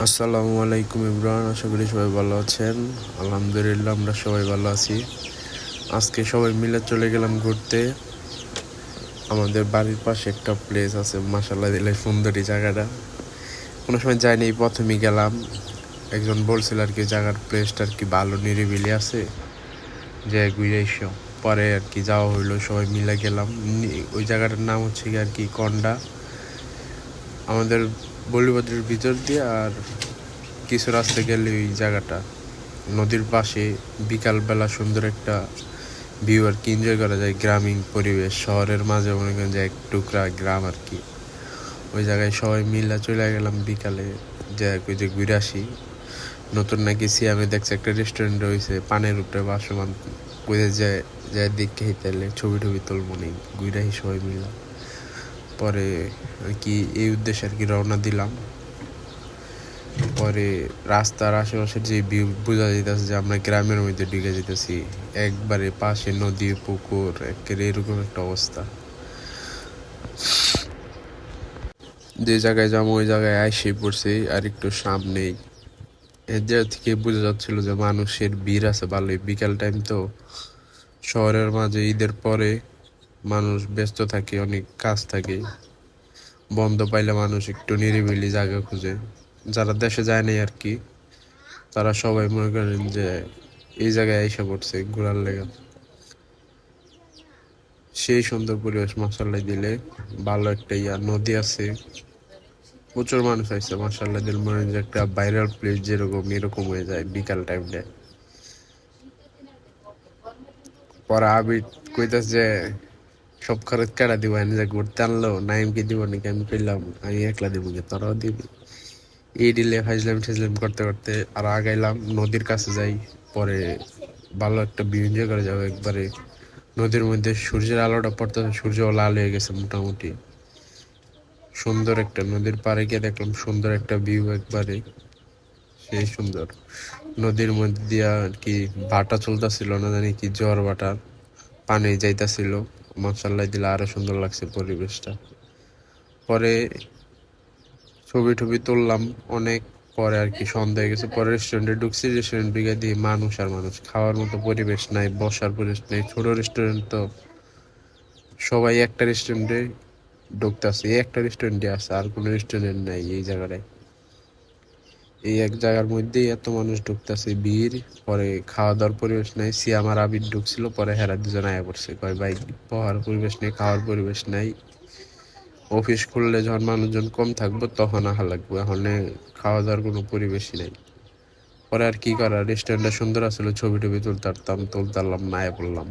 আসসালামু আলাইকুম ইমরান, আশা করি সবাই ভালো আছেন। আলহামদুলিল্লাহ, আমরা সবাই ভালো আছি। আজকে সবাই মিলে চলে গেলাম ঘুরতে। আমাদের বাড়ির পাশে একটা প্লেস আছে, মাশাআল্লাহ দিলে সুন্দরী জায়গাটা। কোনো সময় যাইনি, এই প্রথমেই গেলাম। একজন বলছিল আর কি জায়গার প্লেসটা আর কি ভালো, নিরিবিলি আছে, যে ঘুরে এসো। পরে আর কি যাওয়া হইলো, সবাই মিলে গেলাম। ওই জায়গাটার নাম হচ্ছে কি আর কি কন্ডা। আমাদের বলিভদ্রের ভিতর দিয়ে আর কিছু রাস্তা গেলে ওই জায়গাটা নদীর পাশে। বিকালবেলা সুন্দর একটা ভিউ আর কি এনজয় করা যায়, গ্রামীণ পরিবেশ। শহরের মাঝে মনে করেন যে এক টুকরা গ্রাম আর কি। ওই জায়গায় সবাই মিলে চলে গেলাম বিকালে, যে ওই যে ঘুরে আসি। নতুন নাকি সিয়ামে দেখছে একটা রেস্টুরেন্ট রয়েছে পানের উপরে বাসমান, বুঝে যায় যায় দেখে তাইলে ছবি টবি তুলবো নেই, ঘুরে আসি সবাই মিলে। পরে আর কি এই উদ্দেশ্যে আর কি রওনা দিলাম। পরে রাস্তার আশেপাশের যে ভিউ বোঝা যাইতেছে যে আমরা গ্রামের মধ্যে ঢুকে যেতেছি। একবারে পাশে নদী পুকুর, একেবারে এরকম একটা অবস্থা। যে জায়গায় যাবো ওই জায়গায় আইসে পড়ছি আর একটু সামনেই। এর জায়গা থেকে বোঝা যাচ্ছিল যে মানুষের ভিড় আছে ভালোই, বিকাল টাইম তো। শহরের মাঝে ঈদের পরে মানুষ ব্যস্ত থাকে, অনেক কাজ থাকে, বন্ধ পাইলে মানুষ একটু নিরিবিলি জায়গা খুঁজে। যারা দেশে যায় নাই আর কি, তারা সবাই মনে করেন যে এই জায়গায় এসে পড়ছে ঘোরার লেগে। সেই সুন্দর পরিবেশ, মাসাল্লাহ দিলে। ভালো একটা নদী আছে, প্রচুর মানুষ আসছে। মাসাল্লাহ দিল মনে হয় যে একটা ভাইরাল প্লেস যেরকম এরকম হয়ে যায় বিকাল টাইমটা। পরে আবির কইতাছে যে সব খরচ কেডা দিব, এনে যে ঘুরতে আনলো, নাইমকে দিব নাকি? আমি কইলাম আমি একলা দিব, তোরাও দিবি। এই ডিলে ফাইজলাম ঠেজলাম করতে করতে আর আগাইলাম, নদীর কাছে যাই। পরে ভালো একটা ভিউ এনজয় করা যাবে একবারে। নদীর মধ্যে সূর্যের আলোটা পড়তে, সূর্য লাল হয়ে গেছে মোটামুটি। সুন্দর একটা নদীর পাড়ে গিয়ে দেখলাম সুন্দর একটা ভিউ একবারে, সেই সুন্দর। নদীর মধ্যে দিয়া আর কি ভাটা চলতেছিল, না জানি কি জ্বর ভাটা, পানি যাইতাছিল। মাশাআল্লাহ দিলে আরো সুন্দর লাগছে পরিবেশটা। পরে ছবি টবি তুললাম অনেক। পরে আর কি সন্ধ্যা হয়ে গেছে, পরে রেস্টুরেন্টে ঢুকছি। রেস্টুরেন্ট ঢুকে দিয়ে মানুষ আর মানুষ, খাওয়ার মতো পরিবেশ নাই, বসার পরিবেশ নেই। ছোট রেস্টুরেন্ট তো, সবাই একটা রেস্টুরেন্টে ঢুকতেছে, এই একটা রেস্টুরেন্টে আছে, আর কোনো রেস্টুরেন্ট নাই এই জায়গাটায়। এই এক জায়গার মধ্যেই এত মানুষ ঢুকতেছে, ভিড়। পরে খাওয়া দাওয়ার পরিবেশ নাই। সিয়াম আর আবির ঢুকছিল, পরে হেরা দুজন আয়া পড়ছে, কয় ভাই বহার পরিবেশ নেই, খাওয়ার পরিবেশ নাই। অফিস খুললে যখন মানুষজন কম থাকবো তখন আহা লাগবে, এখন খাওয়া দাওয়ার কোনো পরিবেশই নেই। পরে আর কি করার, রেস্টুরেন্টটা সুন্দর আসলে, ছবি টবি তুলতে পারতাম, তুলতাম না, আয়া পড়লাম।